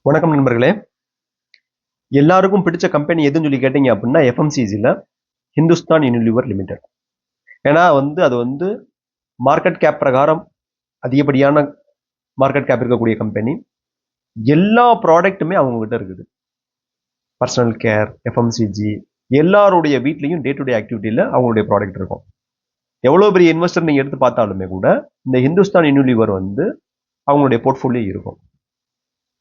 வணக்கம் நண்பர்களே. எல்லாருக்கும் பிடிச்ச கம்பெனி எதுன்னு சொல்லி கேட்டீங்க அப்படின்னா எஃப்எம்சிஜியில் ஹிந்துஸ்தான் யூனிலிவர் லிமிடெட். ஏன்னா அது மார்க்கெட் கேப் பிரகாரம் அதிகப்படியான மார்க்கெட் கேப் இருக்கக்கூடிய கம்பெனி. எல்லா ப்ராடக்ட்டுமே அவங்ககிட்ட இருக்குது. பர்சனல் கேர், எஃப்எம்சிஜி, எல்லாருடைய வீட்லையும் டே டு டே ஆக்டிவிட்டியில் அவங்களுடைய ப்ராடக்ட் இருக்கும். எவ்வளோ பெரிய இன்வெஸ்டர் நீங்கள் எடுத்து பார்த்தாலுமே கூட இந்த ஹிந்துஸ்தான் யூனிலிவர் அவங்களுடைய போர்ட்ஃபோலியோ இருக்கும்.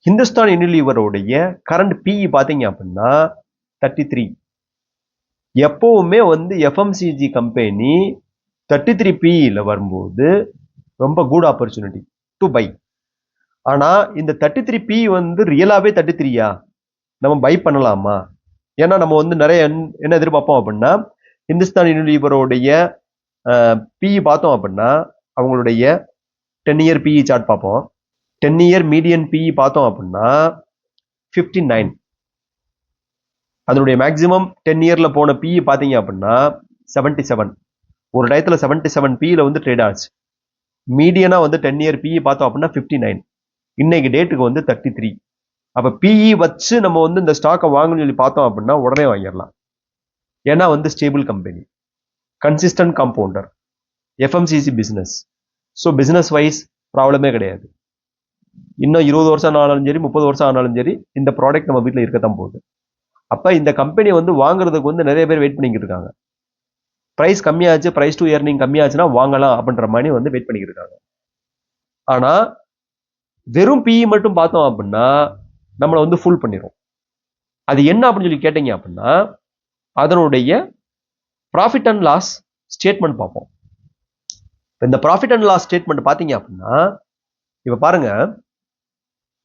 ஹிந்துஸ்தான் யூனிலிவருடைய கரண்ட் பிஇ பார்த்தீங்க அப்படின்னா 33. எப்பவுமே எஃப்எம்சிஜி கம்பெனி 33 பிஇல வரும்போது ரொம்ப குட் ஆப்பர்ச்சுனிட்டி டு பை. ஆனால் இந்த 33 பி ரியலாகவே 33யா நம்ம பை பண்ணலாமா? ஏன்னா நம்ம நிறைய என்ன எதிர்பார்ப்போம் அப்படின்னா ஹிந்துஸ்தான் யூனிலிவருடைய பிஇ பார்த்தோம் அப்படின்னா அவங்களுடைய 10 இயர் பிஇ சார்ட் பார்ப்போம். 10 இயர் மீடியன் பிஇ பார்த்தோம் அப்படின்னா 59. அதனுடைய மேக்சிமம் 10 இயர்ல போன பிஇ பார்த்தீங்க அப்படின்னா 77. ஒரு டயத்தில் 77 பிஇல ட்ரேட் ஆச்சு. மீடியனா 10 இயர் பிஇ பார்த்தோம் அப்படின்னா 59. இன்னைக்கு டேட்டுக்கு 33. அப்போ பிஇ வச்சு நம்ம இந்த ஸ்டாக்கை வாங்கணும்னு சொல்லி பார்த்தோம் அப்படின்னா உடனே வாங்கிடலாம். ஏன்னா stable company, consistent compounder, FMCG business. So business wise ப்ராப்ளமே கிடையாது. இன்னும் 20 வருஷம் ஆனாலும் சரி, 30 வருஷம் ஆனாலும் சரி, இந்த ப்ராடக்ட் நம்ம வீட்டில் இருக்கத்தான் போகுது. அப்போ இந்த கம்பெனி வாங்குறதுக்கு நிறைய பேர் வெயிட் பண்ணிக்கிட்டு இருக்காங்க. ப்ரைஸ் கம்மியாச்சு, ப்ரைஸ் டு இயர்னிங் கம்மியாச்சுன்னா வாங்கலாம் அப்படின்ற மாதிரி வெயிட் பண்ணிக்கிட்டு இருக்காங்க. ஆனால் வெறும் பிஇ மட்டும் பார்த்தோம் அப்படின்னா நம்மளை ஃபுல் பண்ணிடும். அது என்ன அப்படின்னு சொல்லி கேட்டீங்க அப்படின்னா அதனுடைய ப்ராஃபிட் அண்ட் லாஸ் ஸ்டேட்மெண்ட் பார்ப்போம். இந்த ப்ராஃபிட் அண்ட் லாஸ் ஸ்டேட்மெண்ட் பார்த்தீங்க அப்படின்னா இப்போ பாருங்க,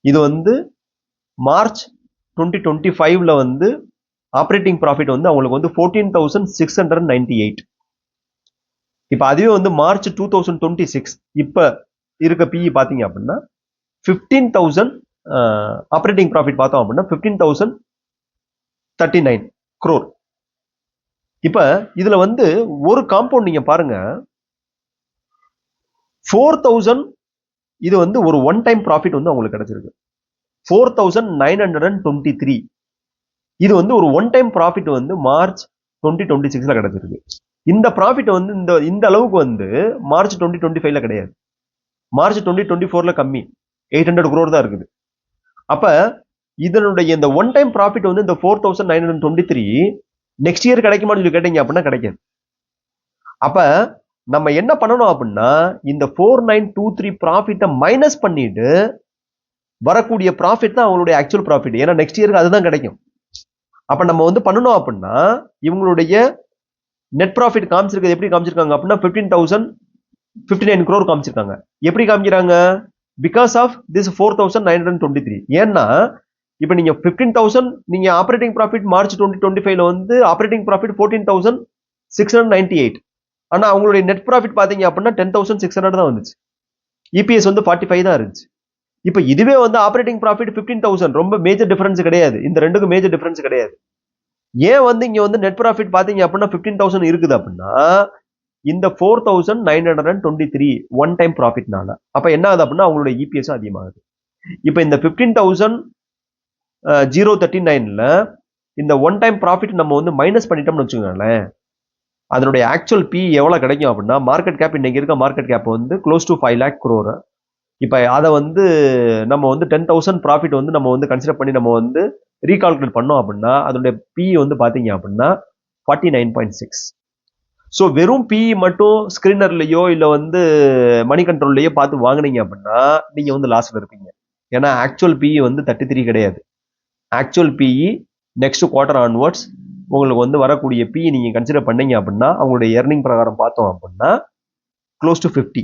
இது மார்ச் 2025ல ஆப்ரேட்டிங் ப்ராஃபிட் அவங்களுக்கு 14,698. இப்போ அதுவே மார்ச் 2026 இப்போ இருக்க பிஇ பார்த்தீங்க அப்படின்னா 15,000. ஆப்ரேட்டிங் ப்ராஃபிட் பார்த்தோம் அப்படின்னா 15,039 crore. இப்போ இதுல ஒரு காம்பவுண்ட் நீங்க பாருங்க, 4,000. இது ஒரு ஒன் டைம் ப்ராஃபிட் அவங்களுக்கு கிடைச்சிருக்கு. 4,923. இது ஒரு ஒன் டைம் ப்ராஃபிட் மார்ச் 2026ல கிடைச்சிருக்கு. இந்த ப்ராஃபிட் இந்த அளவுக்கு மார்ச் 2025ல கிடையாது. மார்ச் 2024ல கம்மி, 800 crore தான் இருக்குது. அப்ப இதனுடைய இந்த ஒன் டைம் ப்ராஃபிட் இந்த 4,923 நெக்ஸ்ட் இயர் கிடைக்குமான்னு சொல்லி கேட்டீங்க அப்படின்னா கிடைக்காது. அப்ப நம்ம என்ன பண்ணணும் அப்படின்னா இந்த 4,923 ப்ராஃபிட்டை மைனஸ் பண்ணிட்டு வரக்கூடிய ப்ராஃபிட் தான் அவங்களுடைய ஆக்சுவல் ப்ராஃபிட். ஏன்னா நெக்ஸ்ட் இயருக்கு அதுதான் கிடைக்கும். அப்ப நம்ம பண்ணணும் அப்படின்னா இவங்களுடைய நெட் ப்ராஃபிட் காமிச்சிருக்கிறது எப்படி காமிச்சிருக்காங்க அப்படின்னா 15,059 crore காமிச்சிருக்காங்க. எப்படி காமிக்கிறாங்க? Because of this 4,923. ஏன்னா இப்ப நீங்க 15,000 நீங்க ஆப்ரேட்டிங் ப்ராஃபிட் மார்ச் 2025ல ஆப்ரேட்டிங் ப்ராஃபிட் 14,698. ஆனா அவங்களுடைய நெட் ப்ராஃபிட் பாத்தீங்க அப்படின்னா 10,600 தான் வந்துச்சு. இபிஎஸ் 45 தான் இருந்துச்சு. இப்ப இதுவே ஆப்ரேட்டிங் ப்ராஃபிட் 15,000 ரொம்ப மேஜர் டிஃபரன்ஸ் கிடையாது. இந்த ரெண்டுக்கும் மேஜர் டிஃபரன்ஸ் கிடையாது. ஏன் இங்க நெட் ப்ராஃபிட் பாத்தீங்க அப்படின்னா 15,000 இருக்குது அப்படின்னா இந்த 4,923 ஒன் டைம் ப்ராஃபிட்னால. அப்ப என்ன ஆகுது அப்படின்னா அவங்களுடைய இபிஎஸ் அதிகமாகுது. இப்ப இந்த 15,039ல இந்த ஒன் டைம் ப்ராஃபிட் நம்ம மைனஸ் பண்ணிட்டோம்னு வச்சுக்கோங்களேன், அதனுடைய ஆக்சுவல் பி எவ்வளவு கிடைக்கும் அப்படின்னா மார்க்கெட் கேப் இன்னைக்கு இருக்க market cap close to 5 lakh crore. இப்போ அதை நம்ம 10,000 ப்ராஃபிட் நம்ம கன்சிடர் பண்ணி நம்ம ரீகால்குலேட் பண்ணோம் அப்படின்னா அதனுடைய பி பார்த்தீங்க அப்படின்னா 49.6. ஸோ வெறும் பி மட்டும் ஸ்கிரீனர்லையோ இல்லை மணி கண்ட்ரோல்லையோ பார்த்து வாங்கினீங்க அப்படின்னா நீங்க லாஸ்ல இருப்பீங்க. ஏன்னா ஆக்சுவல் பிஇ 33 கிடையாது. Actual PE next quarter onwards உங்களுக்கு வரக்கூடிய பிஇ நீங்க கன்சிடர் பண்ணீங்க அப்படின்னா அவங்களுடைய எர்னிங் பிரகாரம் பார்த்தோம் அப்படின்னா க்ளோஸ் டு 50.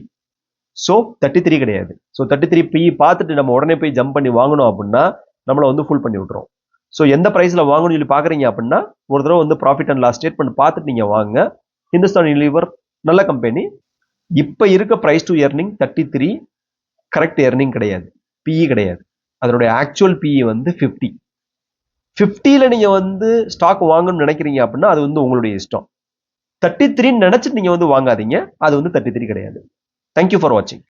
ஸோ 33 கிடையாது. ஸோ 33 பிஇ பார்த்துட்டு நம்ம உடனே போய் ஜம்ப் பண்ணி வாங்கணும் அப்படின்னா நம்மளை ஃபுல் பண்ணி விட்டுரும். ஸோ எந்த ப்ரைஸ்ல வாங்கணும்னு சொல்லி பாக்குறீங்க அப்படின்னா ஒரு தடவை ப்ராஃபிட் அண்ட் லாஸ் ஸ்டேட்மெண்ட் பார்த்துட்டு நீங்க வாங்க. ஹிந்துஸ்தான் யூனிலிவர் நல்ல கம்பெனி. இப்ப இருக்க price to earning 33 correct earning கிடையாது, பிஇ கிடையாது. அதனுடைய ஆக்சுவல் பிஇ 50. 50ல நீங்க ஸ்டாக் வாங்கணும்னு நினைக்கிறீங்க அப்படின்னா அது உங்களுடைய இஷ்டம். 33 நினைச்சிட்டு நீங்க வாங்காதீங்க. அது 33 கிடையாது. தேங்க்யூ ஃபார் வாட்சிங்.